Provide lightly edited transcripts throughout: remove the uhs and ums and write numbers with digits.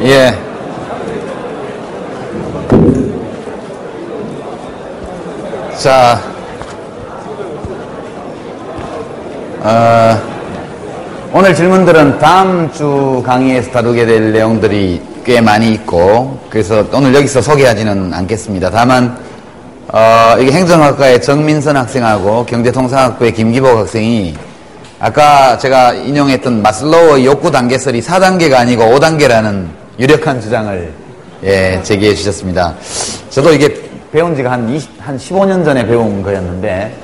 예. 자, 오늘 질문들은 다음 주 강의에서 다루게 될 내용들이 꽤 많이 있고, 그래서 오늘 여기서 소개하지는 않겠습니다. 다만, 이게 행정학과의 정민선 학생하고 경제통상학부의 김기복 학생이 아까 제가 인용했던 마슬로우의 욕구 단계설이 4단계가 아니고 5단계라는 유력한 주장을 제기해 주셨습니다. 저도 이게 배운 지가 한 15년 전에 배운 거였는데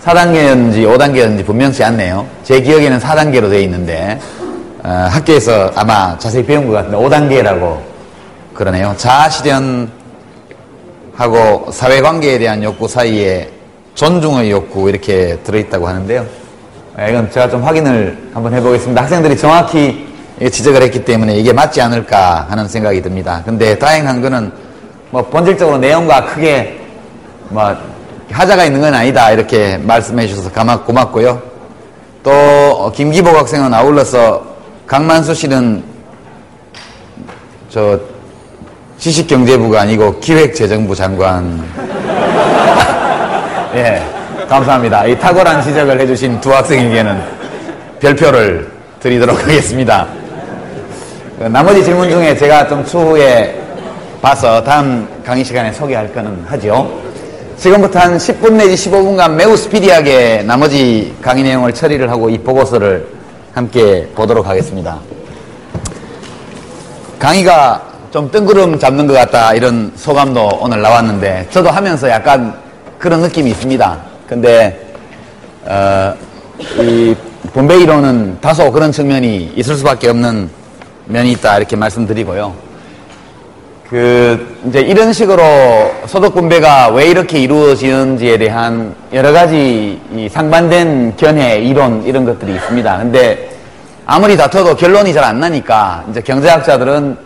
4단계였는지 5단계였는지 분명치 않네요. 제 기억에는 4단계로 되어 있는데 학교에서 아마 자세히 배운 것 같은데 5단계라고 그러네요. 자아실현하고 사회관계에 대한 욕구 사이에 존중의 욕구 이렇게 들어있다고 하는데요. 이건 제가 좀 확인을 한번 해보겠습니다. 학생들이 정확히 지적을 했기 때문에 이게 맞지 않을까 하는 생각이 듭니다. 근데 다행한 거는 뭐 본질적으로 내용과 크게 뭐 하자가 있는 건 아니다 이렇게 말씀해 주셔서 고맙고요. 또 김기복 학생은 아울러서 강만수 씨는 저 지식경제부가 아니고 기획재정부 장관 예, 감사합니다. 이 탁월한 지적을 해주신 두 학생에게는 별표를 드리도록 하겠습니다. 나머지 질문 중에 제가 좀 추후에 봐서 다음 강의 시간에 소개할 거는 하죠. 지금부터 한 10분 내지 15분간 매우 스피디하게 나머지 강의 내용을 처리를 하고 이 보고서를 함께 보도록 하겠습니다. 강의가 좀 뜬구름 잡는 것 같다 이런 소감도 오늘 나왔는데 저도 하면서 약간 그런 느낌이 있습니다. 근데 이 분배 이론은 다소 그런 측면이 있을 수밖에 없는 면이 있다 이렇게 말씀드리고요. 이제 이런 식으로 소득 분배가 왜 이렇게 이루어지는지에 대한 여러 가지 이 상반된 견해, 이론 이런 것들이 있습니다. 근데 아무리 다퉈도 결론이 잘 안 나니까 이제 경제학자들은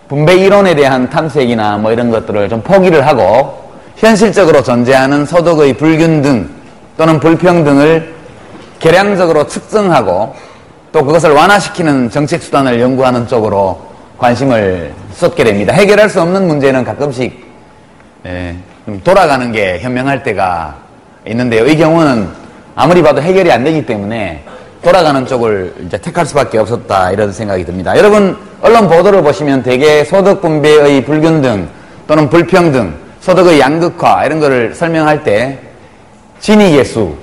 분배 이론에 대한 탐색이나 뭐 이런 것들을 좀 포기를 하고 현실적으로 존재하는 소득의 불균등 또는 불평등을 계량적으로 측정하고 또 그것을 완화시키는 정책 수단을 연구하는 쪽으로 관심을 쏟게 됩니다. 해결할 수 없는 문제는 가끔씩 좀 돌아가는 게 현명할 때가 있는데요. 이 경우는 아무리 봐도 해결이 안 되기 때문에 돌아가는 쪽을 이제 택할 수밖에 없었다 이런 생각이 듭니다. 여러분 언론 보도를 보시면 대개 소득 분배의 불균등 또는 불평등, 소득의 양극화 이런 거를 설명할 때 진위계수,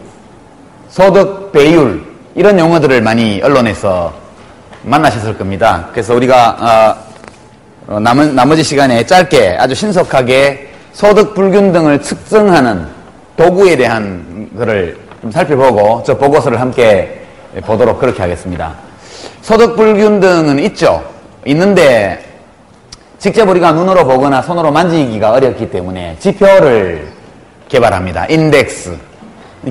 소득 배율 이런 용어들을 많이 언론에서 만나셨을 겁니다. 그래서 우리가 나머지 시간에 짧게 아주 신속하게 소득 불균등을 측정하는 도구에 대한 것을 좀 살펴보고 저 보고서를 함께 보도록 그렇게 하겠습니다. 소득 불균등은 있는데 직접 우리가 눈으로 보거나 손으로 만지기가 어렵기 때문에 지표를 개발합니다. 인덱스.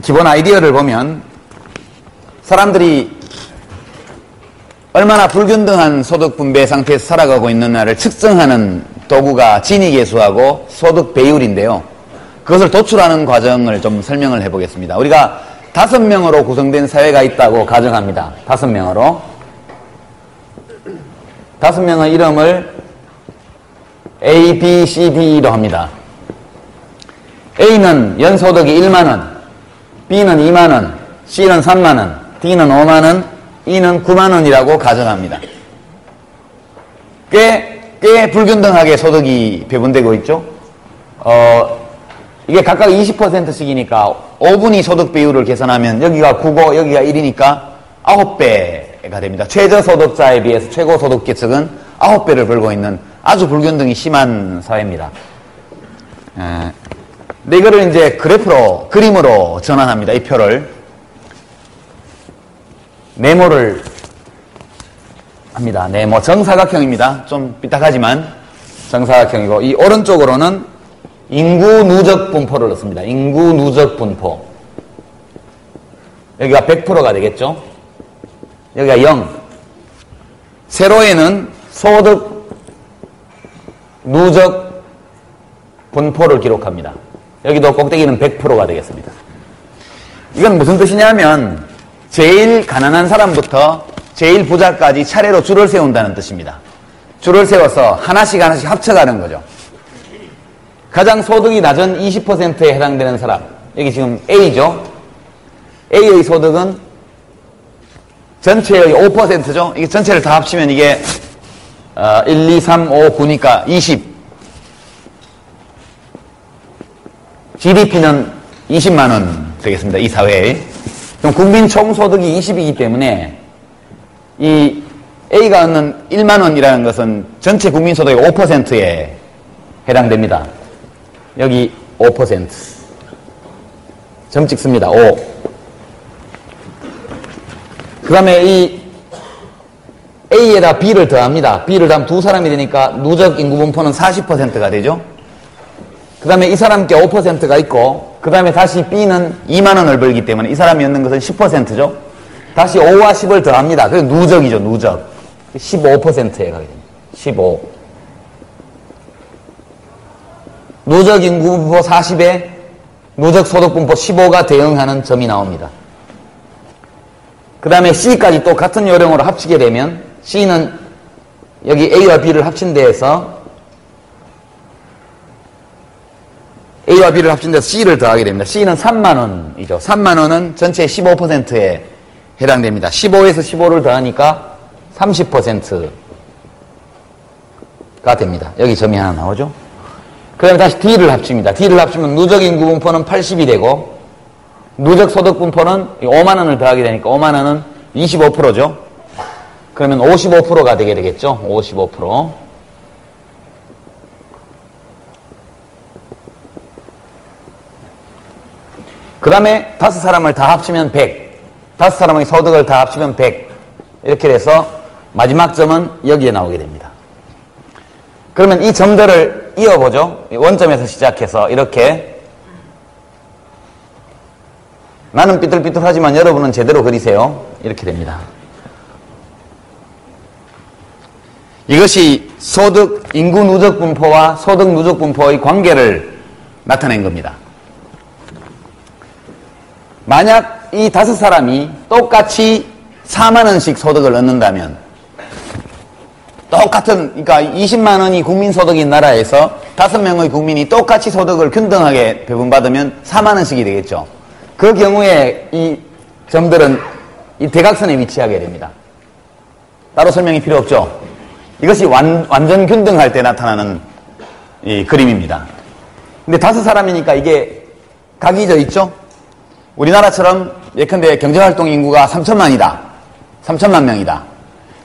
기본 아이디어를 보면 사람들이 얼마나 불균등한 소득 분배 상태에서 살아가고 있느냐를 측정하는 도구가 진위계수하고 소득 배율인데요. 그것을 도출하는 과정을 좀 설명을 해보겠습니다. 우리가 5명으로 구성된 사회가 있다고 가정합니다. 5명으로. 5명의 이름을 A, B, C, D로 합니다. A는 연소득이 1만원, B는 2만원, C는 3만원, D는 5만원, E는 9만원이라고 가정합니다. 꽤 불균등하게 소득이 배분되고 있죠. 이게 각각 20%씩이니까 5분위 소득 비율을 계산하면 여기가 9고 여기가 1이니까 9배가 됩니다. 최저소득자에 비해서 최고소득계층은 9배를 벌고 있는 아주 불균등이 심한 사회입니다. 근데 이거를 이제 그림으로 전환합니다. 이 표를. 네모를 합니다. 네모 정사각형입니다. 좀 삐딱하지만 정사각형이고 이 오른쪽으로는 인구 누적 분포를 넣습니다. 인구 누적 분포. 여기가 100%가 되겠죠? 여기가 0. 세로에는 소득 누적 분포를 기록합니다. 여기도 꼭대기는 100%가 되겠습니다. 이건 무슨 뜻이냐면 제일 가난한 사람부터 제일 부자까지 차례로 줄을 세운다는 뜻입니다. 줄을 세워서 하나씩 하나씩 합쳐가는 거죠. 가장 소득이 낮은 20%에 해당되는 사람, 여기 지금 A죠. A의 소득은 전체의 5%죠. 이게 전체를 다 합치면 이게 1, 2, 3, 5, 9니까 20. GDP는 20만 원 되겠습니다. 이 사회에. 그럼 국민 총소득이 20이기 때문에 이 A가 얻는 1만 원이라는 것은 전체 국민 소득의 5%에 해당됩니다. 여기 5%. 점 찍습니다. 5. 그 다음에 이 A에다 B를 더합니다. B를 더하면 두 사람이 되니까 누적 인구 분포는 40%가 되죠. 그 다음에 이 사람께 5%가 있고, 그 다음에 다시 B는 2만 원을 벌기 때문에 이 사람이 얻는 것은 10%죠. 다시 5와 10을 더합니다. 그래서 누적이죠, 누적. 15%에 가게 됩니다. 15. 누적 인구 분포 40에 누적 소득 분포 15가 대응하는 점이 나옵니다. 그 다음에 C까지 또 같은 요령으로 합치게 되면 C는 여기 A와 B를 합친 데에서 A와 B를 합친 데서 C를 더하게 됩니다. C는 3만 원이죠. 3만 원은 전체의 15%에 해당됩니다. 15에서 15를 더하니까 30%가 됩니다. 여기 점이 하나 나오죠. 그 다음에 다시 D를 합칩니다. D를 합치면 누적 인구 분포는 80이 되고 누적 소득 분포는 5만 원을 더하게 되니까 5만 원은 25%죠. 그러면 55%가 되게 되겠죠. 55%. 그 다음에 5사람을 다 합치면 100. 5사람의 소득을 다 합치면 100. 이렇게 돼서 마지막 점은 여기에 나오게 됩니다. 그러면 이 점들을 이어보죠. 원점에서 시작해서 이렇게. 나는 삐뚤삐뚤하지만 여러분은 제대로 그리세요. 이렇게 됩니다. 이것이 소득, 인구 누적 분포와 소득 누적 분포의 관계를 나타낸 겁니다. 만약 이 5사람이 똑같이 4만 원씩 소득을 얻는다면 똑같은, 그러니까 20만 원이 국민 소득인 나라에서 5명의 국민이 똑같이 소득을 균등하게 배분받으면 4만 원씩이 되겠죠. 그 경우에 이 점들은 이 대각선에 위치하게 됩니다. 따로 설명이 필요 없죠. 이것이 완전 균등할 때 나타나는 이 그림입니다. 근데 5사람이니까 이게 각이 져 있죠. 우리나라처럼 예컨대 경제활동 인구가 3천만이다. 3천만 명이다.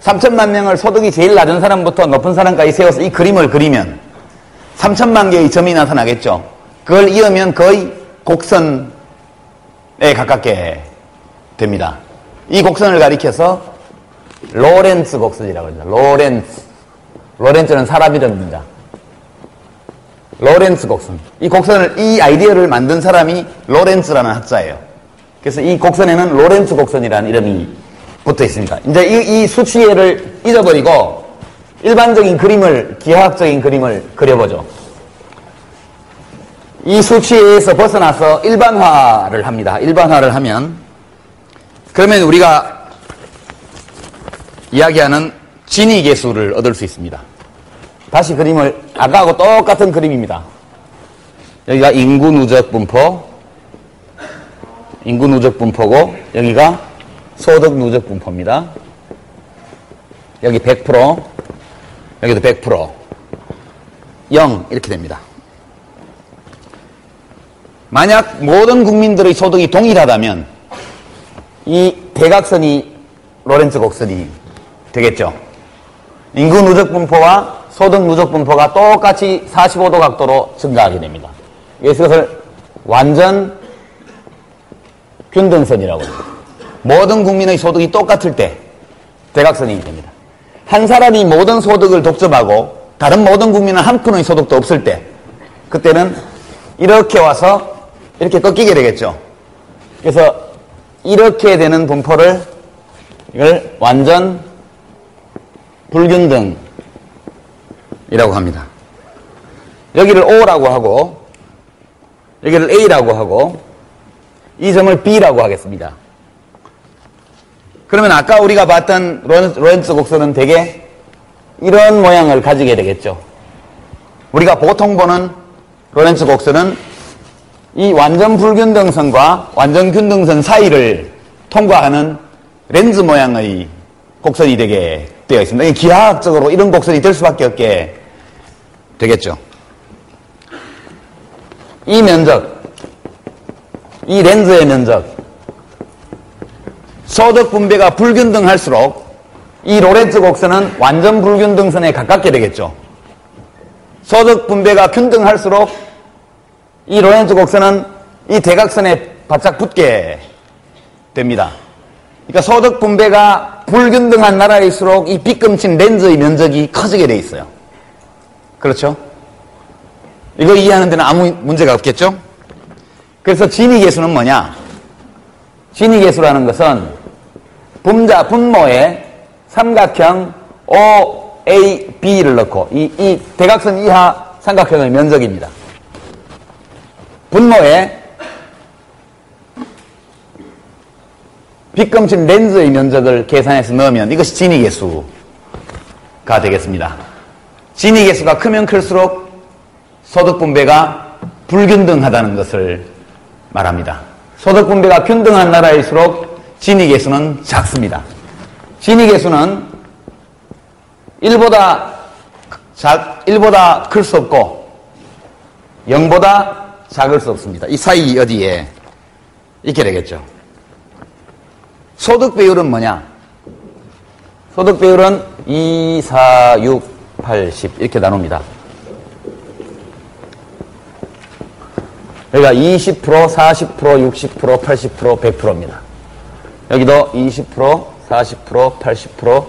3천만 명을 소득이 제일 낮은 사람부터 높은 사람까지 세워서 이 그림을 그리면 3천만 개의 점이 나타나겠죠. 그걸 이으면 거의 곡선에 가깝게 됩니다. 이 곡선을 가리켜서 로렌츠 곡선이라고 합니다. 로렌츠는 사람 이름입니다. 로렌츠 곡선. 이 곡선을, 이 아이디어를 만든 사람이 로렌츠라는 학자예요. 그래서 이 곡선에는 로렌츠 곡선이라는 이름이 붙어 있습니다. 이제 이 수치를 잊어버리고 일반적인 그림을, 기하학적인 그림을 그려보죠. 이 수치에서 벗어나서 일반화를 합니다. 일반화를 하면, 그러면 우리가 이야기하는 진위계수를 얻을 수 있습니다. 다시 그림을, 아까하고 똑같은 그림입니다. 여기가 인구 누적 분포고, 여기가 소득 누적 분포입니다. 여기 100%, 여기도 100%, 0, 이렇게 됩니다. 만약 모든 국민들의 소득이 동일하다면, 이 대각선이 로렌츠 곡선이 되겠죠. 인구 누적 분포와 소득 누적 분포가 똑같이 45도 각도로 증가하게 됩니다. 그래서 이것을 완전 균등선이라고 합니다. 모든 국민의 소득이 똑같을 때 대각선이 됩니다. 한 사람이 모든 소득을 독점하고 다른 모든 국민은 한 푼의 소득도 없을 때, 그때는 이렇게 와서 이렇게 꺾이게 되겠죠. 그래서 이렇게 되는 분포를 이걸 완전 불균등이라고 합니다. 여기를 O라고 하고 여기를 A라고 하고 이 점을 B라고 하겠습니다. 그러면 아까 우리가 봤던 로렌츠 곡선은 대개 이런 모양을 가지게 되겠죠. 우리가 보통 보는 로렌츠 곡선은 이 완전 불균등선과 완전 균등선 사이를 통과하는 렌즈 모양의 곡선이 되게 되어 있습니다. 기하학적으로 이런 곡선이 될 수밖에 없게 되겠죠. 이 면적, 이 렌즈의 면적, 소득 분배가 불균등할수록 이 로렌츠 곡선은 완전 불균등선에 가깝게 되겠죠. 소득 분배가 균등할수록 이 로렌츠 곡선은 이 대각선에 바짝 붙게 됩니다. 그러니까 소득 분배가 불균등한 나라일수록 이 빗금친 렌즈의 면적이 커지게 돼 있어요. 그렇죠? 이거 이해하는 데는 아무 문제가 없겠죠? 그래서 진위계수는 뭐냐? 진위계수라는 것은 분모에 삼각형 OAB를 넣고 이 대각선 이하 삼각형의 면적입니다. 분모에 빗금친 렌즈의 면적을 계산해서 넣으면 이것이 진위계수가 되겠습니다. 진위계수가 크면 클수록 소득분배가 불균등하다는 것을 말합니다. 소득분배가 균등한 나라일수록 진위계수는 작습니다. 진위계수는 1보다 클 수 없고 0보다 작을 수 없습니다. 이 사이 어디에 있게 되겠죠. 소득 비율은 뭐냐? 소득 비율은 2, 4, 6, 8, 10 이렇게 나눕니다. 여기가 20%, 40%, 60%, 80%, 100%입니다. 여기도 20%, 40%, 80%,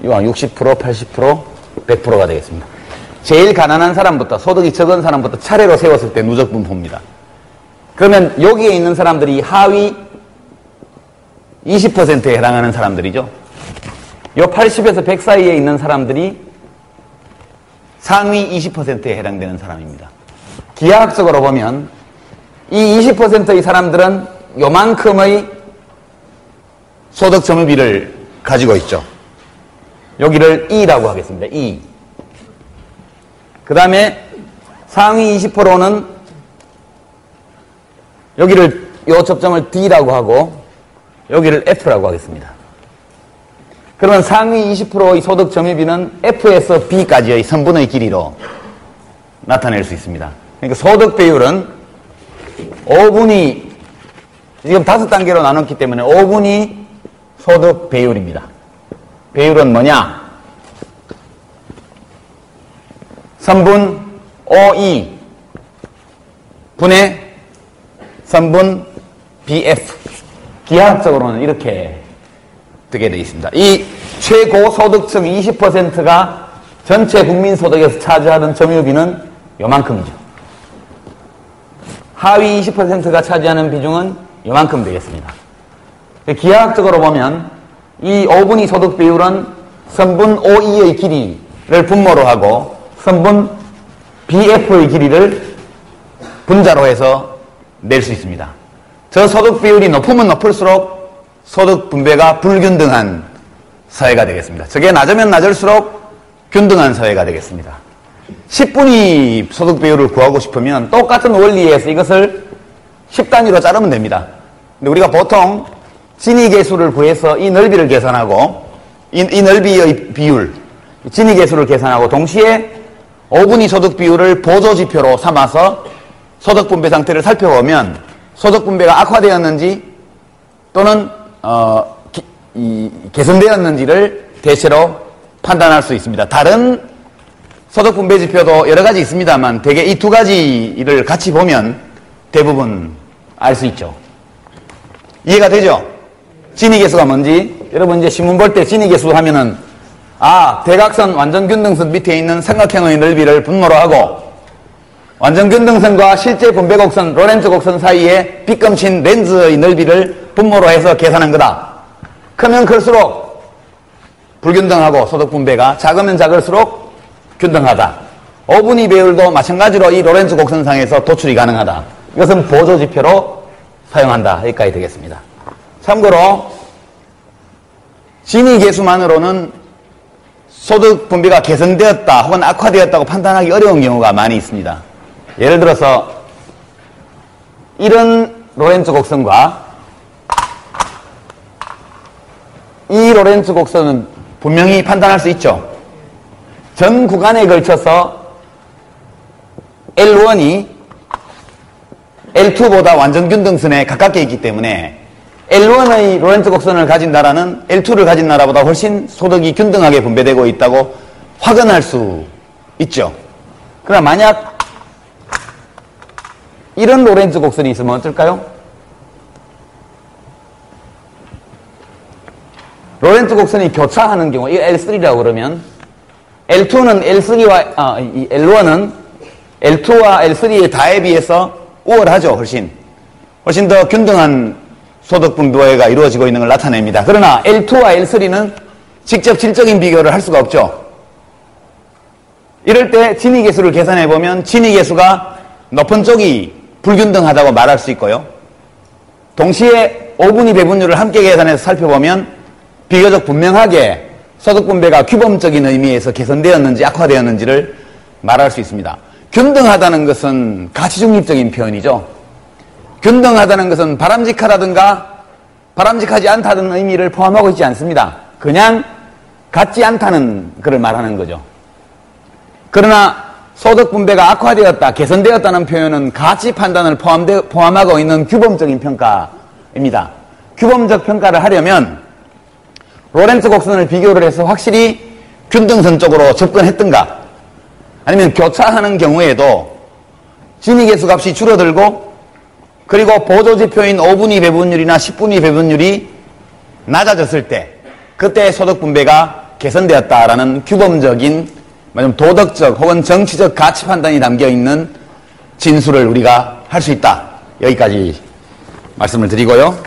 60%, 80%, 100%가 되겠습니다. 제일 가난한 사람부터 소득이 적은 사람부터 차례로 세웠을 때 누적 분포입니다. 그러면 여기에 있는 사람들이 하위 20%에 해당하는 사람들이죠. 요 80에서 100 사이에 있는 사람들이 상위 20%에 해당되는 사람입니다. 기하학적으로 보면 이 20%의 사람들은 요만큼의 소득 점유비를 가지고 있죠. 여기를 E라고 하겠습니다. E. 그 다음에 상위 20%는 여기를 요 접점을 D라고 하고 여기를 F라고 하겠습니다. 그러면 상위 20%의 소득 점유비는 F에서 B까지의 선분의 길이로 나타낼 수 있습니다. 그러니까 소득 비율은 5분위, 지금 5단계로 나눴기 때문에 5분위 소득 배율입니다. 배율은 뭐냐? 선분 OE 분의 선분 BF. 기하학적으로는 이렇게 되게 되어 있습니다. 이 최고 소득층 20%가 전체 국민 소득에서 차지하는 점유비는 요만큼이죠. 하위 20%가 차지하는 비중은 요만큼 되겠습니다. 기하학적으로 보면 이 5분위 소득 비율은 선분 OE의 길이를 분모로 하고 선분 BF의 길이를 분자로 해서 낼 수 있습니다. 저 소득 비율이 높으면 높을수록 소득 분배가 불균등한 사회가 되겠습니다. 저게 낮으면 낮을수록 균등한 사회가 되겠습니다. 10분위 소득 비율을 구하고 싶으면 똑같은 원리에서 이것을 10단위로 자르면 됩니다. 근데 우리가 보통 진위계수를 구해서 이 넓이를 계산하고 이 넓이의 비율, 진위계수를 계산하고 동시에 5분위 소득 비율을 보조지표로 삼아서 소득 분배 상태를 살펴보면 소득 분배가 악화되었는지 또는 개선되었는지를 대체로 판단할 수 있습니다. 다른 소득 분배 지표도 여러 가지 있습니다만 대개 이 두 가지를 같이 보면 대부분 알 수 있죠. 이해가 되죠? 진위계수가 뭔지 여러분 이제 신문 볼 때 진위계수 하면은 대각선 완전균등선 밑에 있는 삼각형의 넓이를 분모로 하고 완전균등선과 실제 분배곡선 로렌츠 곡선 사이에 빗금친 렌즈의 넓이를 분모로 해서 계산한 거다. 크면 클수록 불균등하고 소득 분배가 작으면 작을수록 균등하다. 5분위 배율도 마찬가지로 이 로렌츠 곡선상에서 도출이 가능하다. 이것은 보조지표로 사용한다. 여기까지 되겠습니다. 참고로 진위계수만으로는 소득 분배가 개선되었다 혹은 악화되었다고 판단하기 어려운 경우가 많이 있습니다. 예를 들어서 이런 로렌츠 곡선과 이 로렌츠 곡선은 분명히 판단할 수 있죠. 전 구간에 걸쳐서 L1이 L2보다 완전 균등선에 가깝게 있기 때문에 L1의 로렌츠 곡선을 가진 나라는 L2를 가진 나라보다 훨씬 소득이 균등하게 분배되고 있다고 확언할 수 있죠. 그러나 만약 이런 로렌츠 곡선이 있으면 어떨까요? 로렌츠 곡선이 교차하는 경우, 이거 L3라고 그러면 L2는 L3와, 이 L1은 L2와 L3의 다에 비해서 우월하죠, 훨씬 더 균등한 소득 분배가 이루어지고 있는 걸 나타냅니다. 그러나 L2와 L3는 직접 질적인 비교를 할 수가 없죠. 이럴 때 진위계수를 계산해 보면 진위계수가 높은 쪽이 불균등하다고 말할 수 있고요. 동시에 5분위 배분율을 함께 계산해서 살펴보면 비교적 분명하게 소득 분배가 규범적인 의미에서 개선되었는지 악화되었는지를 말할 수 있습니다. 균등하다는 것은 가치중립적인 표현이죠. 균등하다는 것은 바람직하다든가 바람직하지 않다는 의미를 포함하고 있지 않습니다. 그냥 같지 않다는 것을 말하는 거죠. 그러나 소득 분배가 악화되었다, 개선되었다는 표현은 가치 판단을 포함하고 있는 규범적인 평가입니다. 규범적 평가를 하려면 로렌츠 곡선을 비교를 해서 확실히 균등선 쪽으로 접근했던가, 아니면 교차하는 경우에도 진위계수 값이 줄어들고 그리고 보조지표인 5분위 배분율이나 10분위 배분율이 낮아졌을 때 그때 소득 분배가 개선되었다라는 규범적인 좀 도덕적 혹은 정치적 가치 판단이 담겨있는 진술을 우리가 할 수 있다. 여기까지 말씀을 드리고요.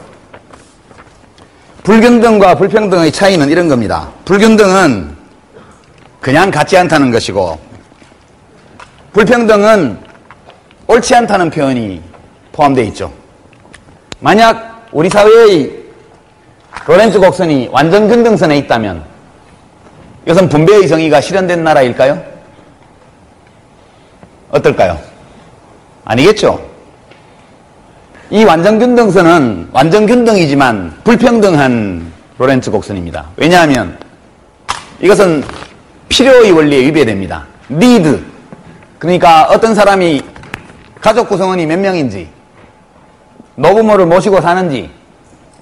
불균등과 불평등의 차이는 이런 겁니다. 불균등은 그냥 같지 않다는 것이고, 불평등은 옳지 않다는 표현이 포함되어 있죠. 만약 우리 사회의 로렌츠 곡선이 완전 균등선에 있다면 이것은 분배의 정의가 실현된 나라일까요? 어떨까요? 아니겠죠. 이 완전 균등선은 완전 균등이지만 불평등한 로렌츠 곡선입니다. 왜냐하면 이것은 필요의 원리에 위배됩니다. need. 그러니까 어떤 사람이 가족 구성원이 몇 명인지, 노부모를 모시고 사는지,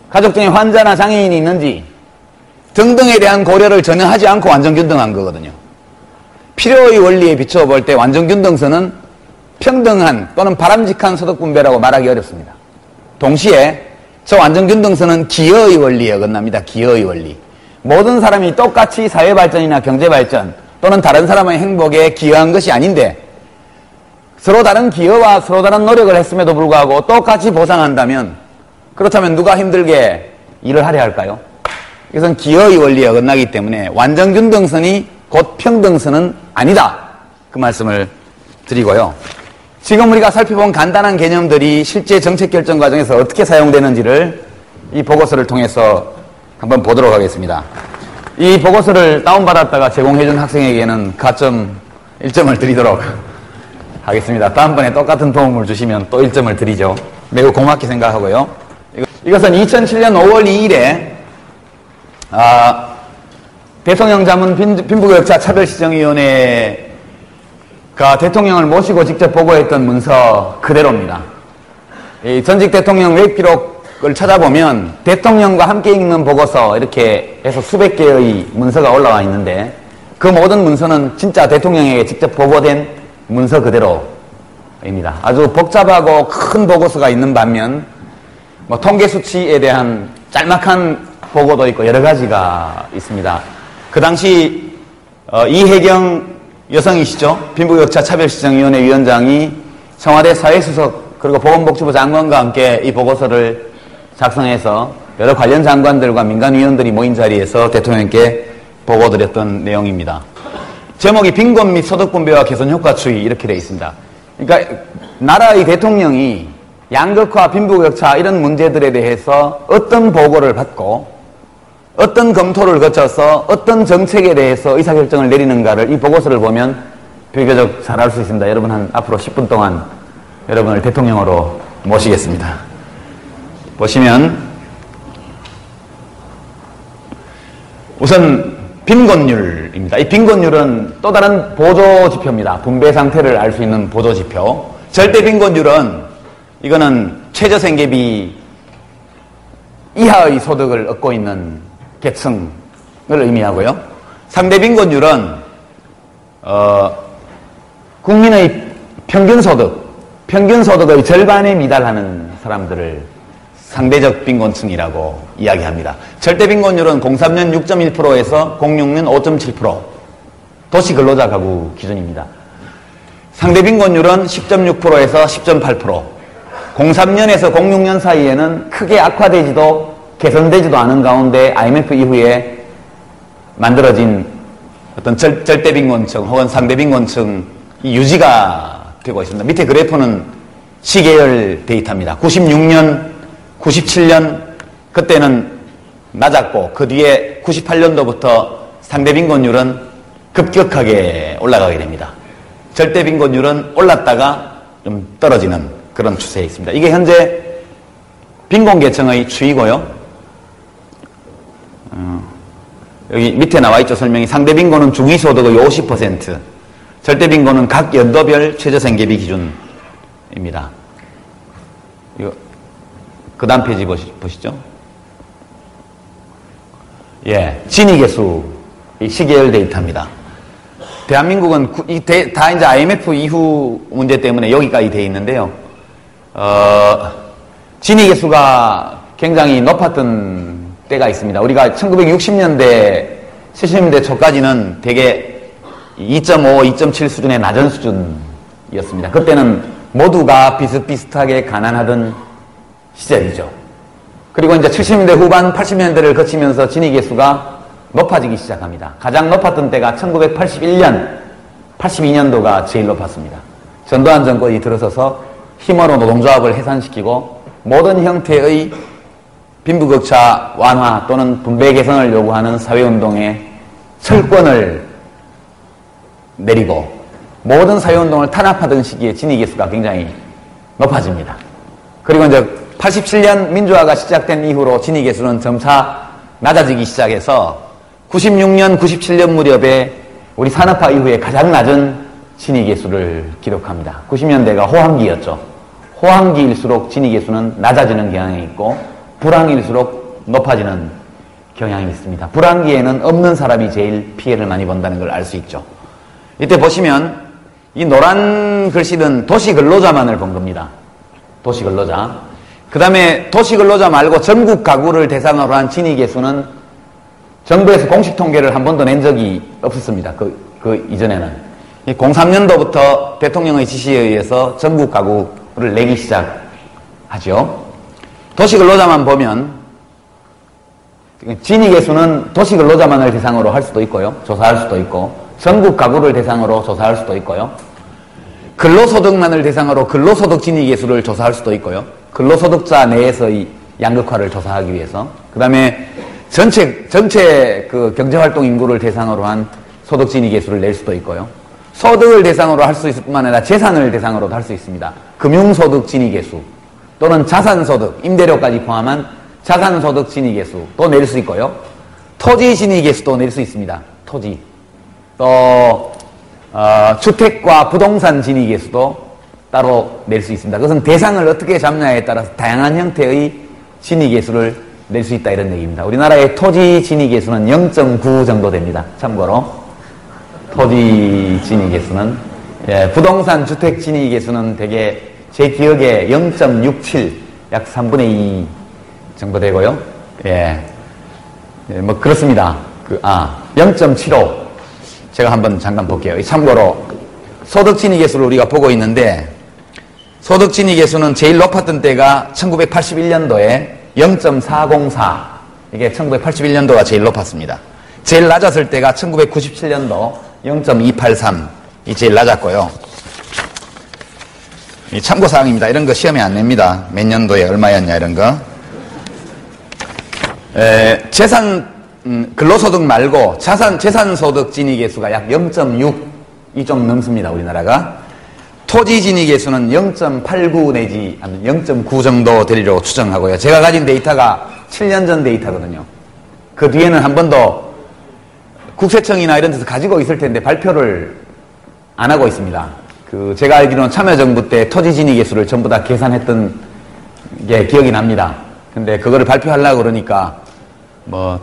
가족 중에 환자나 장애인이 있는지 등등에 대한 고려를 전혀 하지 않고 완전 균등한 거거든요. 필요의 원리에 비춰볼 때 완전 균등선은 평등한 또는 바람직한 소득 분배라고 말하기 어렵습니다. 동시에 저 완전 균등선은 기여의 원리에 어긋납니다. 기여의 원리. 모든 사람이 똑같이 사회 발전이나 경제 발전 또는 다른 사람의 행복에 기여한 것이 아닌데 서로 다른 기여와 서로 다른 노력을 했음에도 불구하고 똑같이 보상한다면, 그렇다면 누가 힘들게 일을 하려 할까요? 이것은 기여의 원리에 어긋나기 때문에 완전 균등선이 곧 평등선은 아니다. 그 말씀을 드리고요. 지금 우리가 살펴본 간단한 개념들이 실제 정책 결정 과정에서 어떻게 사용되는지를 이 보고서를 통해서 한번 보도록 하겠습니다. 이 보고서를 다운받았다가 제공해준 학생에게는 가점 1점을 드리도록 하겠습니다. 다음번에 똑같은 도움을 주시면 또 1점을 드리죠. 매우 고맙게 생각하고요. 이것은 2007년 5월 2일에 대통령 자문 빈부격차 차별시정위원회가 대통령을 모시고 직접 보고했던 문서 그대로입니다. 이 전직 대통령 외입 기록을 찾아보면 대통령과 함께 읽는 보고서 이렇게 해서 수백 개의 문서가 올라와 있는데 그 모든 문서는 진짜 대통령에게 직접 보고된 문서 그대로입니다. 아주 복잡하고 큰 보고서가 있는 반면 통계 수치에 대한 짤막한 보고도 있고 여러 가지가 있습니다. 그 당시 이혜경 여성이시죠. 빈부격차 차별시정위원회 위원장이 청와대 사회수석 그리고 보건복지부 장관과 함께 이 보고서를 작성해서 여러 관련 장관들과 민간위원들이 모인 자리에서 대통령께 보고드렸던 내용입니다. 제목이 빈곤 및 소득분배와 개선효과 추이 이렇게 되어 있습니다. 그러니까 나라의 대통령이 양극화, 빈부격차 이런 문제들에 대해서 어떤 보고를 받고 어떤 검토를 거쳐서 어떤 정책에 대해서 의사결정을 내리는가를 이 보고서를 보면 비교적 잘 알 수 있습니다. 여러분 앞으로 10분 동안 여러분을 대통령으로 모시겠습니다. 보시면 우선 빈곤율입니다. 이 빈곤율은 또 다른 보조 지표입니다. 분배 상태를 알 수 있는 보조 지표. 절대 빈곤율은 이거는 최저생계비 이하의 소득을 얻고 있는 계층을 의미하고요. 상대 빈곤율은 국민의 평균소득의 절반에 미달하는 사람들을 상대적 빈곤층이라고 이야기합니다. 절대 빈곤율은 03년 6.1%에서 06년 5.7%, 도시 근로자 가구 기준입니다. 상대 빈곤율은 10.6%에서 10.8%, 03년에서 06년 사이에는 크게 악화되지도 개선되지도 않은 가운데 IMF 이후에 만들어진 어떤 절대 빈곤층 혹은 상대 빈곤층이 유지가 되고 있습니다. 밑에 그래프는 시계열 데이터입니다. 96년, 97년 그때는 낮았고 그 뒤에 98년도부터 상대 빈곤율은 급격하게 올라가게 됩니다. 절대 빈곤율은 올랐다가 좀 떨어지는 그런 추세에 있습니다. 이게 현재 빈곤계층의 추이고요. 여기 밑에 나와 있죠. 설명이. 상대 빈곤은 중위소득의 50%, 절대 빈곤은 각 연도별 최저생계비 기준입니다. 이거 그 다음 페이지 보시죠. 예, 진위계수, 이 시계열 데이터입니다. 대한민국은 다 이제 IMF 이후 문제 때문에 여기까지 돼 있는데요. 진위계수가 굉장히 높았던 때가 있습니다. 우리가 1960년대, 70년대 초까지는 대개 2.5, 2.7 수준의 낮은 수준이었습니다. 그때는 모두가 비슷비슷하게 가난하던 시절이죠. 그리고 이제 70년대 후반, 80년대를 거치면서 진위계수가 높아지기 시작합니다. 가장 높았던 때가 1981년, 82년도가 제일 높았습니다. 전두환 정권이 들어서서 힘으로 노동조합을 해산시키고 모든 형태의 빈부격차 완화 또는 분배 개선을 요구하는 사회운동에 철권을 내리고 모든 사회운동을 탄압하던 시기에 진위계수가 굉장히 높아집니다. 그리고 이제 87년 민주화가 시작된 이후로 진위계수는 점차 낮아지기 시작해서 96년, 97년 무렵에 우리 산업화 이후에 가장 낮은 진위계수를 기록합니다. 90년대가 호황기였죠. 호황기일수록 진위계수는 낮아지는 경향이 있고 불황일수록 높아지는 경향이 있습니다. 불황기에는 없는 사람이 제일 피해를 많이 본다는 걸 알 수 있죠. 이때 보시면 이 노란 글씨는 도시근로자만을 본 겁니다. 도시근로자. 그 다음에 도시근로자 말고 전국 가구를 대상으로 한 진위계수는 정부에서 공식 통계를 한 번도 낸 적이 없었습니다. 그 이전에는. 03년도부터 대통령의 지시에 의해서 전국 가구를 내기 시작하죠. 도시근로자만 보면 진위계수는 도시근로자만을 대상으로 할 수도 있고요. 조사할 수도 있고 전국 가구를 대상으로 조사할 수도 있고요. 근로소득만을 대상으로 근로소득 진위계수를 조사할 수도 있고요. 근로소득자 내에서의 양극화를 조사하기 위해서. 그 다음에 전체 그 경제활동 인구를 대상으로 한 소득 진위계수를 낼 수도 있고요. 소득을 대상으로 할 수 있을 뿐만 아니라 재산을 대상으로도 할 수 있습니다. 금융소득 진위계수 또는 자산소득, 임대료까지 포함한 자산소득 진위계수도 낼 수 있고요. 토지 진위계수도 낼 수 있습니다. 토지. 또 주택과 부동산 진위계수도 따로 낼 수 있습니다. 그것은 대상을 어떻게 잡냐에 따라서 다양한 형태의 진위계수를 낼 수 있다 이런 얘기입니다. 우리나라의 토지 진위계수는 0.9 정도 됩니다. 참고로 토지 진위계수는 부동산 주택 진위계수는 대개 제 기억에 0.67 약 3분의 2 정도 되고요. 뭐 그렇습니다. 0.75 제가 한번 잠깐 볼게요. 참고로 소득 진위계수를 우리가 보고 있는데 소득 진위계수는 제일 높았던 때가 1981년도에 0.404 이게 1981년도가 제일 높았습니다. 제일 낮았을 때가 1997년도 0.283 이 제일 낮았고요. 이 참고사항입니다. 이런 거 시험에 안 냅니다. 몇 년도에 얼마였냐 이런 거. 재산 근로소득 말고 재산소득 진위계수가 약 0.6이 좀 넘습니다. 우리나라가. 토지 진위계수는 0.89 내지 0.9 정도 되리라고 추정하고요. 제가 가진 데이터가 7년 전 데이터거든요. 그 뒤에는 한 번도 국세청이나 이런 데서 가지고 있을 텐데 발표를 안 하고 있습니다. 제가 알기로는 참여정부 때 토지 진위계수를 전부 다 계산했던 게 기억이 납니다. 근데 그거를 발표하려고 그러니까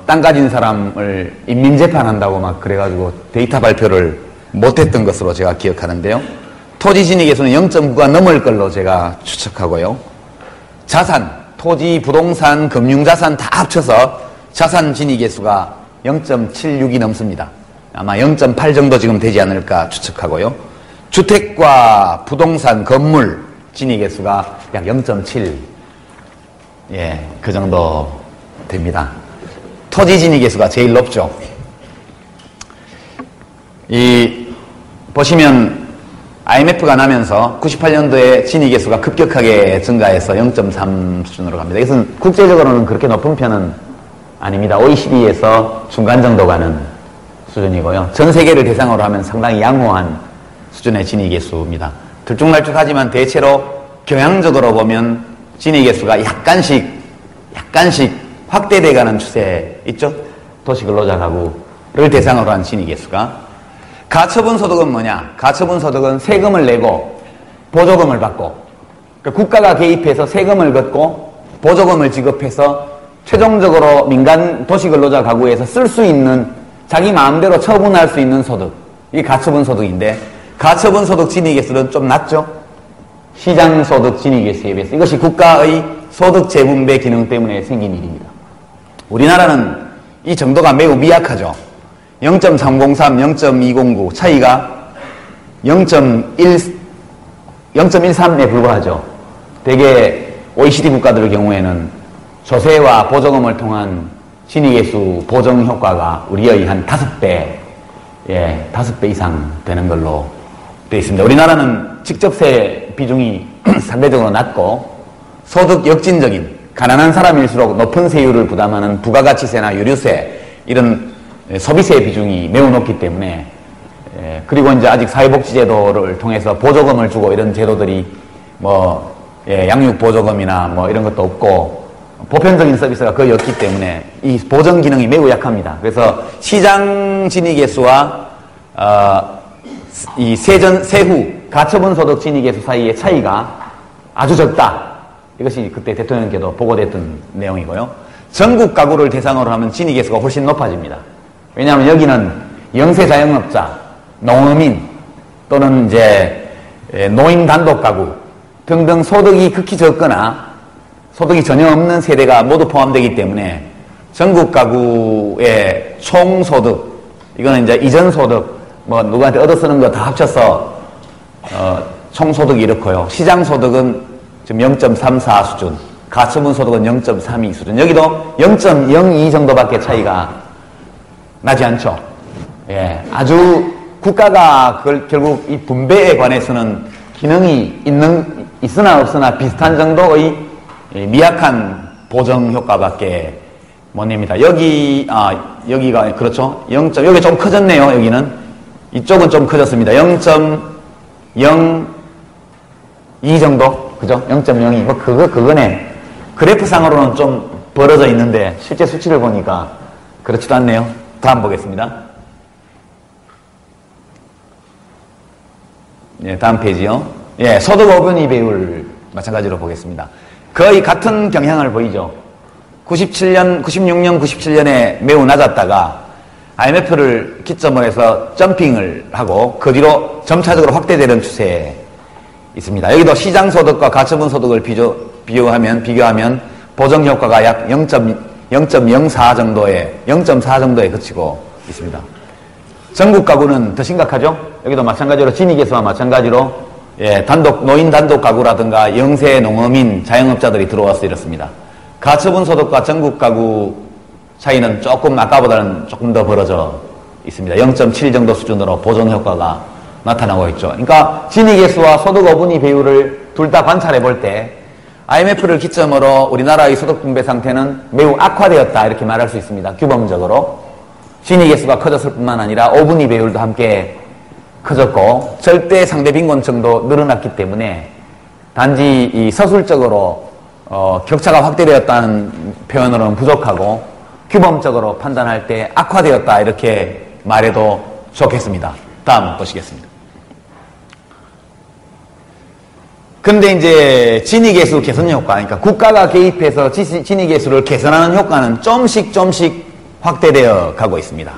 땅 가진 사람을 인민재판한다고 막 그래가지고 데이터 발표를 못했던 것으로 제가 기억하는데요. 토지 진위계수는 0.9가 넘을 걸로 제가 추측하고요. 자산, 토지, 부동산, 금융자산 다 합쳐서 자산 진위계수가 0.76이 넘습니다. 아마 0.8 정도 지금 되지 않을까 추측하고요. 주택과 부동산, 건물 진위계수가 약 0.7, 그 정도 됩니다. 토지 진위계수가 제일 높죠. 보시면 IMF가 나면서 98년도에 진위계수가 급격하게 증가해서 0.3 수준으로 갑니다. 이것은 국제적으로는 그렇게 높은 편은 아닙니다. OECD에서 중간 정도 가는 수준이고요. 전 세계를 대상으로 하면 상당히 양호한 수준의 진위계수입니다. 들쭉날쭉하지만 대체로 경향적으로 보면 진위계수가 약간씩 확대돼가는 추세 있죠? 도시근로자 가구를 대상으로 한 진위계수가. 가처분 소득은 뭐냐? 가처분 소득은 세금을 내고 보조금을 받고, 그러니까 국가가 개입해서 세금을 걷고 보조금을 지급해서 최종적으로 민간 도시근로자 가구에서 쓸 수 있는, 자기 마음대로 처분할 수 있는 소득, 이게 가처분 소득인데, 가처분 소득 진위계수는 좀 낮죠? 시장 소득 진위계수에 비해서. 이것이 국가의 소득 재분배 기능 때문에 생긴 일입니다. 우리나라는 이 정도가 매우 미약하죠. 0.303, 0.209 차이가 0.13에 불과하죠. 대개 OECD 국가들의 경우에는 조세와 보조금을 통한 진위계수 보정 효과가 우리의 한 5배, 5배 이상 되는 걸로 되어 있습니다. 우리나라는 직접세 비중이 상대적으로 낮고 소득 역진적인, 가난한 사람일수록 높은 세율을 부담하는 부가가치세나 유류세, 이런 소비세 비중이 매우 높기 때문에, 그리고 이제 아직 사회복지제도를 통해서 보조금을 주고 이런 제도들이 양육보조금이나 이런 것도 없고 보편적인 서비스가 거의 없기 때문에 이 보정 기능이 매우 약합니다. 그래서 시장 진위계수와 이 세후 가처분 소득 진위계수 사이의 차이가 아주 적다. 이것이 그때 대통령께도 보고됐던 내용이고요. 전국 가구를 대상으로 하면 진위계수가 훨씬 높아집니다. 왜냐하면 여기는 영세 자영업자, 농어민 또는 이제 노인 단독 가구 등등 소득이 극히 적거나 소득이 전혀 없는 세대가 모두 포함되기 때문에 전국 가구의 총 소득, 이거는 이제 이전 소득, 누구한테 얻어 쓰는 거 다 합쳐서 총 소득이 이렇고요. 시장 소득은 지금 0.34 수준, 가처분 소득은 0.32 수준. 여기도 0.02 정도밖에 차이가 나지 않죠. 아주 국가가 그걸 결국 이 분배에 관해서는 기능이 있으나 없으나 비슷한 정도의 미약한 보정 효과밖에 못 냅니다. 여기가 그렇죠. 여기 좀 커졌네요. 여기는 이쪽은 좀 커졌습니다. 0.02 정도, 그죠? 0.02. 그거네. 그래프상으로는 좀 벌어져 있는데 실제 수치를 보니까 그렇지도 않네요. 다음 보겠습니다. 다음 페이지요. 소득 5분위 배율 마찬가지로 보겠습니다. 거의 같은 경향을 보이죠. 96년, 97년에 매우 낮았다가 IMF를 기점으로 해서 점핑을 하고 그 뒤로 점차적으로 확대되는 추세에 있습니다. 여기도 시장소득과 가처분소득을 비교하면 보정효과가 약 0.04 정도에 그치고 있습니다. 전국 가구는 더 심각하죠? 여기도 마찬가지로 진위계수와 마찬가지로 노인 단독 가구라든가 영세 농어민 자영업자들이 들어와서 이렇습니다. 가처분 소득과 전국 가구 차이는 아까보다는 조금 더 벌어져 있습니다. 0.7 정도 수준으로 보정 효과가 나타나고 있죠. 그러니까 진위계수와 소득 5분위 배율을 둘 다 관찰해 볼 때 IMF를 기점으로 우리나라의 소득 분배 상태는 매우 악화되었다 이렇게 말할 수 있습니다. 규범적으로 진위 계수가 커졌을 뿐만 아니라 5분위 배율도 함께 커졌고 절대 상대 빈곤층도 늘어났기 때문에 단지 이 서술적으로 격차가 확대되었다는 표현으로는 부족하고 규범적으로 판단할 때 악화되었다 이렇게 말해도 좋겠습니다. 다음 보시겠습니다. 근데 이제 진위계수 개선 효과, 그러니까 국가가 개입해서 진위계수를 개선하는 효과는 좀씩 확대되어 가고 있습니다.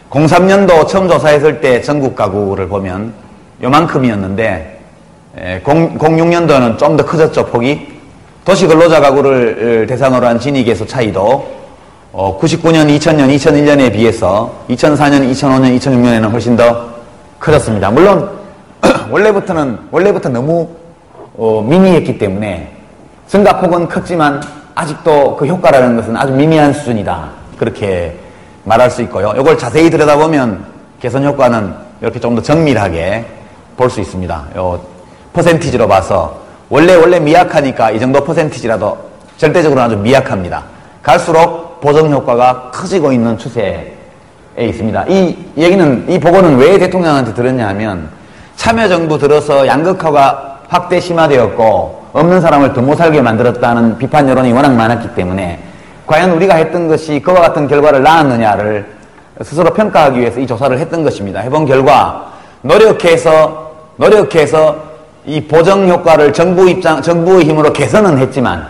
03년도 처음 조사했을 때 전국 가구를 보면 요만큼이었는데 06년도는 좀 더 커졌죠, 폭이. 도시근로자 가구를 대상으로 한 진위계수 차이도 99년, 2000년, 2001년에 비해서 2004년, 2005년, 2006년에는 훨씬 더 커졌습니다. 물론 원래부터 너무 미미했기 때문에 증가폭은 컸지만 아직도 그 효과라는 것은 아주 미미한 수준이다. 그렇게 말할 수 있고요. 이걸 자세히 들여다보면 개선 효과는 이렇게 좀 더 정밀하게 볼 수 있습니다. 요 퍼센티지로 봐서 원래 미약하니까 이 정도 퍼센티지라도 절대적으로 아주 미약합니다. 갈수록 보정 효과가 커지고 있는 추세에 있습니다. 이 보고는 왜 대통령한테 들었냐 하면 참여정부 들어서 양극화가 확대 심화되었고 없는 사람을 더 못 살게 만들었다는 비판 여론이 워낙 많았기 때문에 과연 우리가 했던 것이 그와 같은 결과를 낳았느냐를 스스로 평가하기 위해서 이 조사를 했던 것입니다. 해본 결과 노력해서 이 보정 효과를 정부의 힘으로 개선은 했지만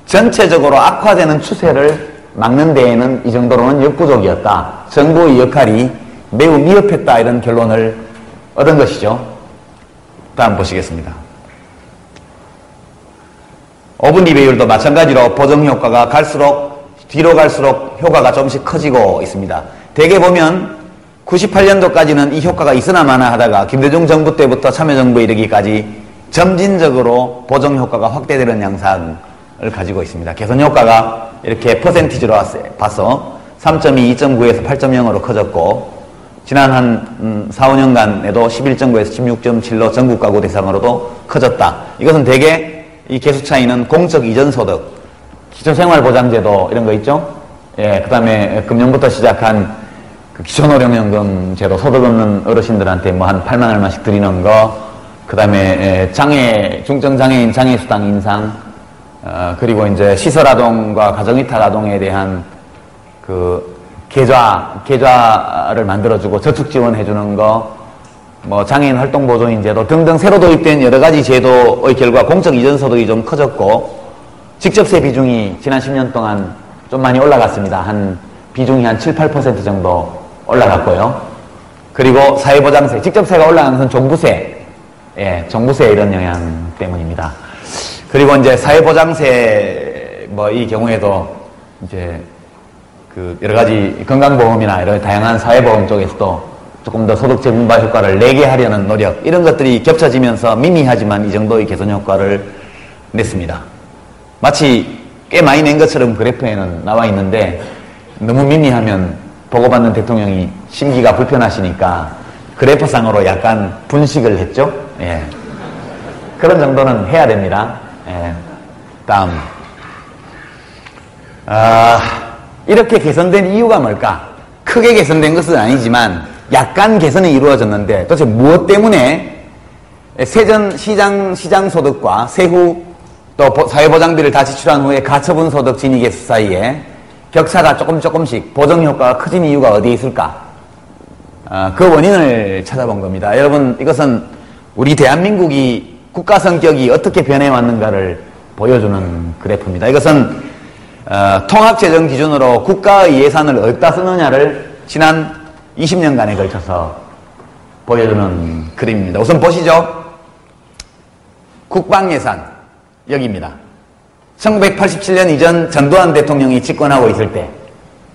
전체적으로 악화되는 추세를 막는 데에는 이 정도로는 역부족이었다. 정부의 역할이 매우 미흡했다. 이런 결론을 얻은 것이죠. 다음 보시겠습니다. 5분위 배율도 마찬가지로 보정 효과가 뒤로 갈수록 효과가 조금씩 커지고 있습니다. 대개 보면 98년도까지는 이 효과가 있으나 마나 하다가 김대중 정부 때부터 참여정부에 이르기까지 점진적으로 보정 효과가 확대되는 양상을 가지고 있습니다. 개선 효과가 이렇게 퍼센티지로 봐서 3.2, 2.9에서 8.0으로 커졌고 지난 한 4, 5년간에도 11.9에서 16.7로 전국 가구 대상으로도 커졌다. 이것은 대개 이 개수 차이는 공적 이전 소득, 기초생활보장제도 이런 거 있죠? 예, 그 다음에 금년부터 시작한 그 기초노령연금 제도, 소득 없는 어르신들한테 뭐 한 8만 얼마씩 드리는 거, 그 다음에 중증장애인 장애수당 인상, 그리고 이제 시설아동과 가정이탈아동에 대한 그 계좌를 만들어주고 저축 지원해주는 거, 뭐 장애인 활동보조인 제도 등등 새로 도입된 여러 가지 제도의 결과 공적 이전 소득이 좀 커졌고 직접세 비중이 지난 10년 동안 좀 많이 올라갔습니다. 비중이 한 7, 8% 정도 올라갔고요. 그리고 사회보장세, 직접세가 올라간 것은 종부세, 종부세 이런 영향 때문입니다. 그리고 이제 사회보장세 이 경우에도 이제 그 여러 가지 건강보험이나 이런 다양한 사회보험 쪽에서도 조금 더 소득 재분발 효과를 내게 하려는 노력, 이런 것들이 겹쳐지면서 미미하지만 이 정도의 개선 효과를 냈습니다. 마치 꽤 많이 낸 것처럼 그래프에는 나와 있는데 너무 미미하면 보고받는 대통령이 심기가 불편하시니까 그래프상으로 약간 분식을 했죠. 예. 그런 정도는 해야 됩니다. 예. 다음. 이렇게 개선된 이유가 뭘까? 크게 개선된 것은 아니지만 약간 개선이 이루어졌는데 도대체 무엇 때문에 시장 소득과 세후 또 사회보장비를 다 지출한 후에 가처분 소득 진위계수 사이에 격차가 조금씩 보정 효과가 커진 이유가 어디에 있을까? 그 원인을 찾아본 겁니다. 여러분, 이것은 우리 대한민국이 국가 성격이 어떻게 변해왔는가를 보여주는 그래프입니다. 이것은 통합재정 기준으로 국가의 예산을 어디다 쓰느냐를 지난 20년간에 걸쳐서 보여주는 그림입니다. 우선 보시죠. 국방예산, 여기입니다. 1987년 이전 전두환 대통령이 집권하고 있을 때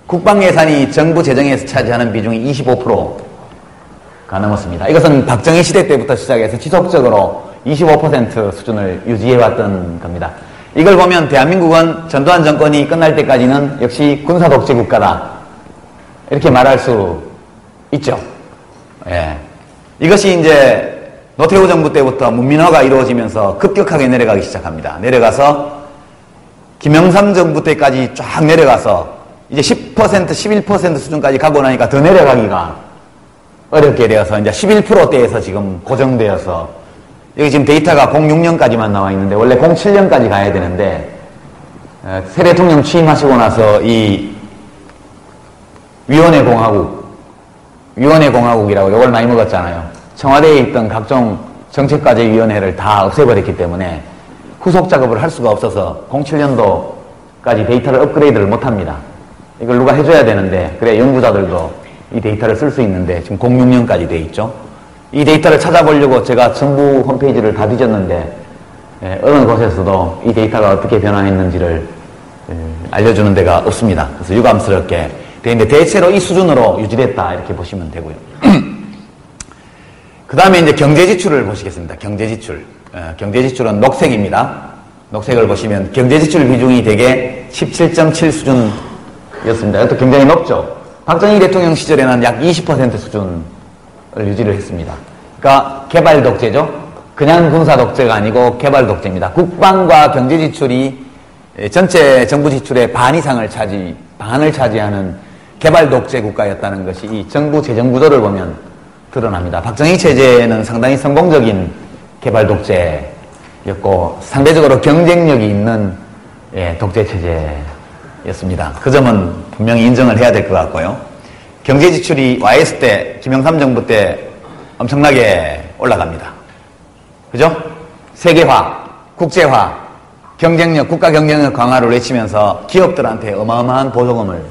국방예산이 정부 재정에서 차지하는 비중이 25%가 넘었습니다. 이것은 박정희 시대 때부터 시작해서 지속적으로 25% 수준을 유지해왔던 겁니다. 이걸 보면 대한민국은 전두환 정권이 끝날 때까지는 역시 군사독재 국가다, 이렇게 말할 수 있죠. 예. 이것이 이제 노태우 정부 때부터 문민화가 이루어지면서 급격하게 내려가기 시작합니다. 내려가서 김영삼 정부 때까지 쫙 내려가서 이제 10%, 11% 수준까지 가고 나니까 더 내려가기가 어렵게 되어서 이제 11%대에서 지금 고정되어서 여기 지금 데이터가 06년까지만 나와 있는데 원래 07년까지 가야 되는데 새 대통령 취임하시고 나서 이 위원회 공화국이라고 이걸 많이 먹었잖아요. 청와대에 있던 각종 정책과제위원회를 다 없애버렸기 때문에 후속 작업을 할 수가 없어서 07년도까지 데이터를 업그레이드를 못합니다. 이걸 누가 해줘야 되는데 그래 연구자들도 이 데이터를 쓸 수 있는데 지금 06년까지 돼 있죠. 이 데이터를 찾아보려고 제가 정부 홈페이지를 다 뒤졌는데 어느 곳에서도 이 데이터가 어떻게 변화했는지를 알려주는 데가 없습니다. 그래서 유감스럽게 되는데 대체로 이 수준으로 유지됐다 이렇게 보시면 되고요. 그 다음에 이제 경제지출을 보시겠습니다. 경제지출. 경제지출은 녹색입니다. 녹색을 보시면 경제지출 비중이 대개 17.7 수준이었습니다. 이것도 굉장히 높죠. 박정희 대통령 시절에는 약 20% 수준을 유지를 했습니다. 그러니까 개발 독재죠. 그냥 군사 독재가 아니고 개발 독재입니다. 국방과 경제지출이 전체 정부 지출의 반을 차지하는 개발 독재 국가였다는 것이 이 정부 재정 구조를 보면 드러납니다. 박정희 체제는 상당히 성공적인 개발 독재였고 상대적으로 경쟁력이 있는 독재 체제였습니다. 그 점은 분명히 인정을 해야 될 것 같고요. 경제 지출이 YS 때 김영삼 정부 때 엄청나게 올라갑니다. 그죠? 세계화, 국제화, 경쟁력, 국가 경쟁력 강화를 외치면서 기업들한테 어마어마한 보조금을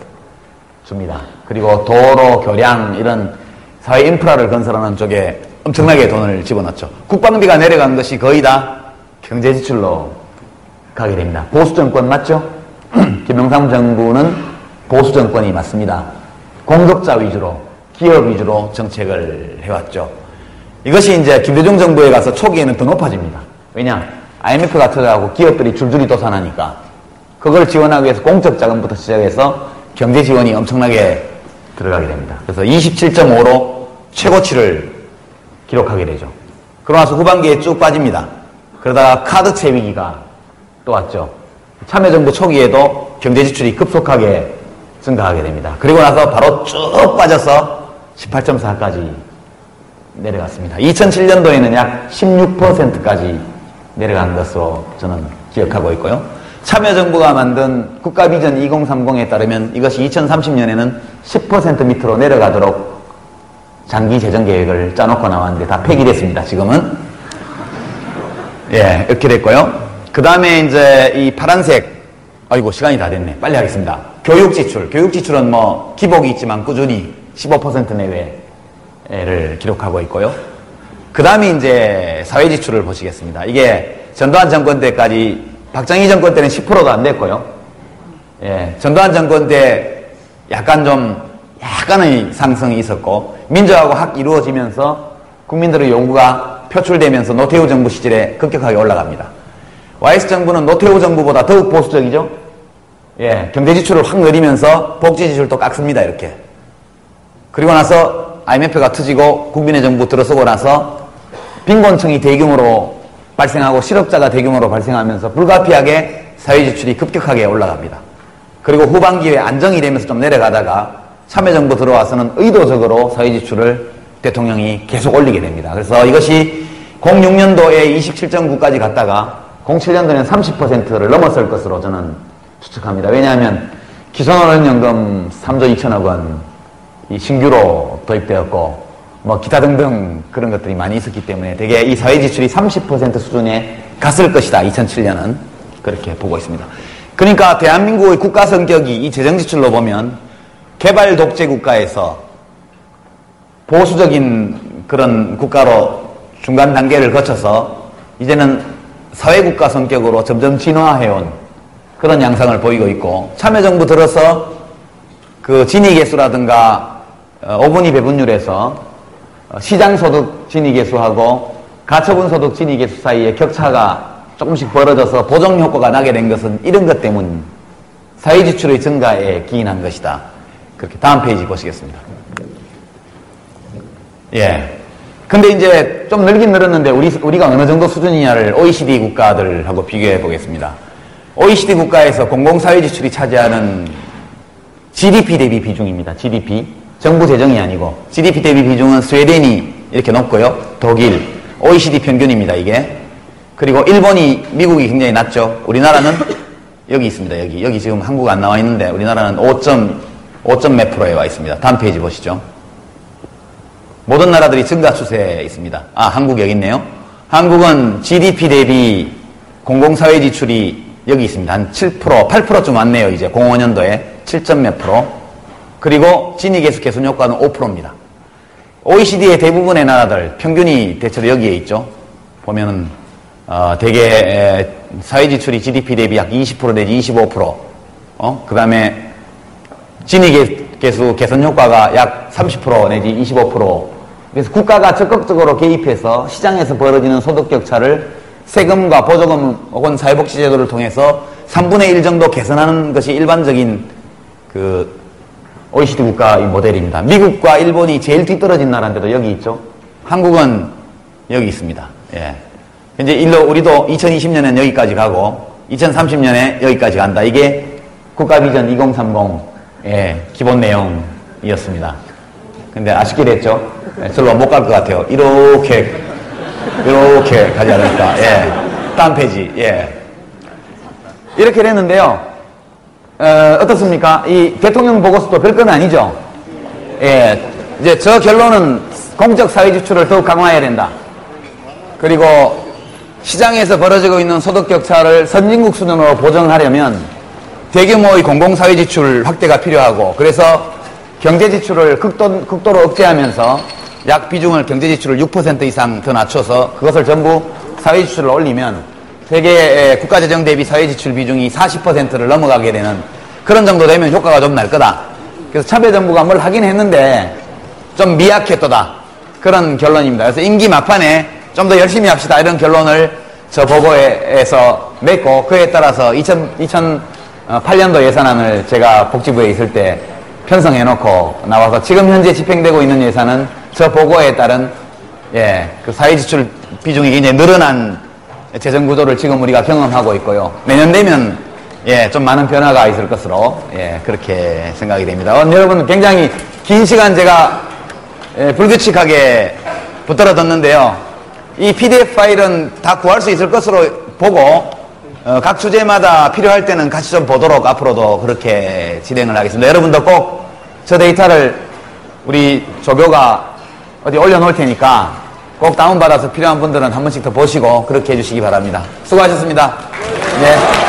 줍니다. 그리고 도로, 교량 이런 사회 인프라를 건설하는 쪽에 엄청나게 돈을 집어넣죠. 국방비가 내려간 것이 거의 다 경제 지출로 가게 됩니다. 보수 정권 맞죠? 김영삼 정부는 보수 정권이 맞습니다. 공급자 위주로, 기업 위주로 정책을 해왔죠. 이것이 이제 김대중 정부에 가서 초기에는 더 높아집니다. 왜냐? IMF가 터져가고 기업들이 줄줄이 도산하니까 그걸 지원하기 위해서 공적 자금부터 시작해서 경제 지원이 엄청나게 들어가게 됩니다. 그래서 27.5로 최고치를 기록하게 되죠. 그러고 나서 후반기에 쭉 빠집니다. 그러다가 카드채 위기가 또 왔죠. 참여정부 초기에도 경제 지출이 급속하게 증가하게 됩니다. 그리고 나서 바로 쭉 빠져서 18.4까지 내려갔습니다. 2007년도에는 약 16%까지 내려간 것으로 저는 기억하고 있고요. 참여정부가 만든 국가비전 2030에 따르면 이것이 2030년에는 10% 밑으로 내려가도록 장기 재정 계획을 짜놓고 나왔는데 다 폐기됐습니다. 지금은. 예, 이렇게 됐고요. 그 다음에 이제 이 파란색, 아이고, 시간이 다 됐네. 빨리 하겠습니다. 교육지출. 교육지출은 뭐 기복이 있지만 꾸준히 15% 내외를 기록하고 있고요. 그 다음에 이제 사회지출을 보시겠습니다. 이게 전두환 정권 때까지, 박정희 정권 때는 10%도 안 됐고요. 예, 전두환 정권 때 약간의 상승이 있었고, 민주화하고 확 이루어지면서 국민들의 요구가 표출되면서 노태우 정부 시절에 급격하게 올라갑니다. YS 정부는 노태우 정부보다 더욱 보수적이죠? 예, 경제지출을 확 늘리면서 복지지출도 깎습니다, 이렇게. 그리고 나서 IMF가 터지고 국민의 정부 들어서고 나서 빈곤층이 대규모로 발생하고 실업자가 대규모로 발생하면서 불가피하게 사회지출이 급격하게 올라갑니다. 그리고 후반기에 안정이 되면서 좀 내려가다가 참여정부 들어와서는 의도적으로 사회지출을 대통령이 계속 올리게 됩니다. 그래서 이것이 06년도에 27.9까지 갔다가 07년도에는 30%를 넘었을 것으로 저는 추측합니다. 왜냐하면 기본연금 3조 2천억 원이 신규로 도입되었고 뭐 기타 등등 그런 것들이 많이 있었기 때문에 되게 이 사회지출이 30% 수준에 갔을 것이다. 2007년은 그렇게 보고 있습니다. 그러니까 대한민국의 국가 성격이 이 재정지출로 보면 개발 독재 국가에서 보수적인 그런 국가로 중간 단계를 거쳐서 이제는 사회국가 성격으로 점점 진화해온 그런 양상을 보이고 있고, 참여정부 들어서 그 진위계수라든가 어분위 배분율에서 시장소득 진위계수하고 가처분소득 진위계수 사이에 격차가 조금씩 벌어져서 보정효과가 나게 된 것은 이런 것 때문, 사회지출의 증가에 기인한 것이다. 그렇게 다음 페이지 보시겠습니다. 예. 근데 이제 좀 늘긴 늘었는데 우리가 어느 정도 수준이냐를 OECD 국가들하고 비교해 보겠습니다. OECD 국가에서 공공사회지출이 차지하는 GDP 대비 비중입니다. GDP. 정부 재정이 아니고 GDP 대비 비중은 스웨덴이 이렇게 높고요. 독일, OECD 평균입니다. 이게. 그리고 일본이, 미국이 굉장히 낮죠. 우리나라는 여기 있습니다. 여기 지금 한국 안 나와 있는데 우리나라는 5점 몇 프로에 와 있습니다. 다음 페이지 보시죠. 모든 나라들이 증가 추세에 있습니다. 아, 한국 여기 있네요. 한국은 GDP 대비 공공사회 지출이 여기 있습니다. 한 7%, 8%쯤 왔네요. 이제 05년도에 7점 몇 프로. 그리고 진위계수 개선 효과는 5%입니다. OECD의 대부분의 나라들 평균이 대체로 여기에 있죠. 보면은 대개 사회지출이 GDP 대비 약 20% 내지 25%. 그 다음에 진위계수 개선 효과가 약 30% 내지 25%. 그래서 국가가 적극적으로 개입해서 시장에서 벌어지는 소득 격차를 세금과 보조금 혹은 사회복지제도를 통해서 3분의 1 정도 개선하는 것이 일반적인 그 OECD 국가의 모델입니다. 미국과 일본이 제일 뒤떨어진 나라인데도 여기 있죠. 한국은 여기 있습니다. 예. 이제 우리도 2020년엔 여기까지 가고 2030년에 여기까지 간다. 이게 국가 비전 2030 기본 내용이었습니다. 근데 아쉽게 됐죠. 절로 못 갈 것 같아요. 이렇게 가지 않을까. 예. 다음 페이지. 예. 이렇게 됐는데요. 어떻습니까? 이 대통령 보고서도 별건 아니죠. 예. 이제 저 결론은 공적 사회 지출을 더욱 강화해야 된다. 그리고 시장에서 벌어지고 있는 소득 격차를 선진국 수준으로 보정하려면 대규모의 공공사회 지출 확대가 필요하고, 그래서 경제 지출을 극도로 억제하면서 약 비중을 경제 지출을 6% 이상 더 낮춰서 그것을 전부 사회 지출을 올리면 세계 국가재정 대비 사회 지출 비중이 40%를 넘어가게 되는 그런 정도 되면 효과가 좀 날 거다. 그래서 참여정부가 뭘 하긴 했는데 좀 미약했도다. 그런 결론입니다. 그래서 임기 막판에 좀 더 열심히 합시다. 이런 결론을 저 보고에서 맺고, 그에 따라서 2008년도 예산안을 제가 복지부에 있을 때 편성해놓고 나와서 지금 현재 집행되고 있는 예산은 저 보고에 따른 그 사회지출 비중이 굉장히 늘어난 재정구조를 지금 우리가 경험하고 있고요. 내년 되면 좀 많은 변화가 있을 것으로 그렇게 생각이 됩니다. 여러분, 굉장히 긴 시간 제가 불규칙하게 붙들어 뒀는데요. 이 PDF 파일은 다 구할 수 있을 것으로 보고 각 주제마다 필요할 때는 같이 좀 보도록 앞으로도 그렇게 진행을 하겠습니다. 여러분도 꼭 저 데이터를 우리 조교가 어디 올려놓을 테니까 꼭 다운받아서 필요한 분들은 한 번씩 더 보시고 그렇게 해주시기 바랍니다. 수고하셨습니다. 네.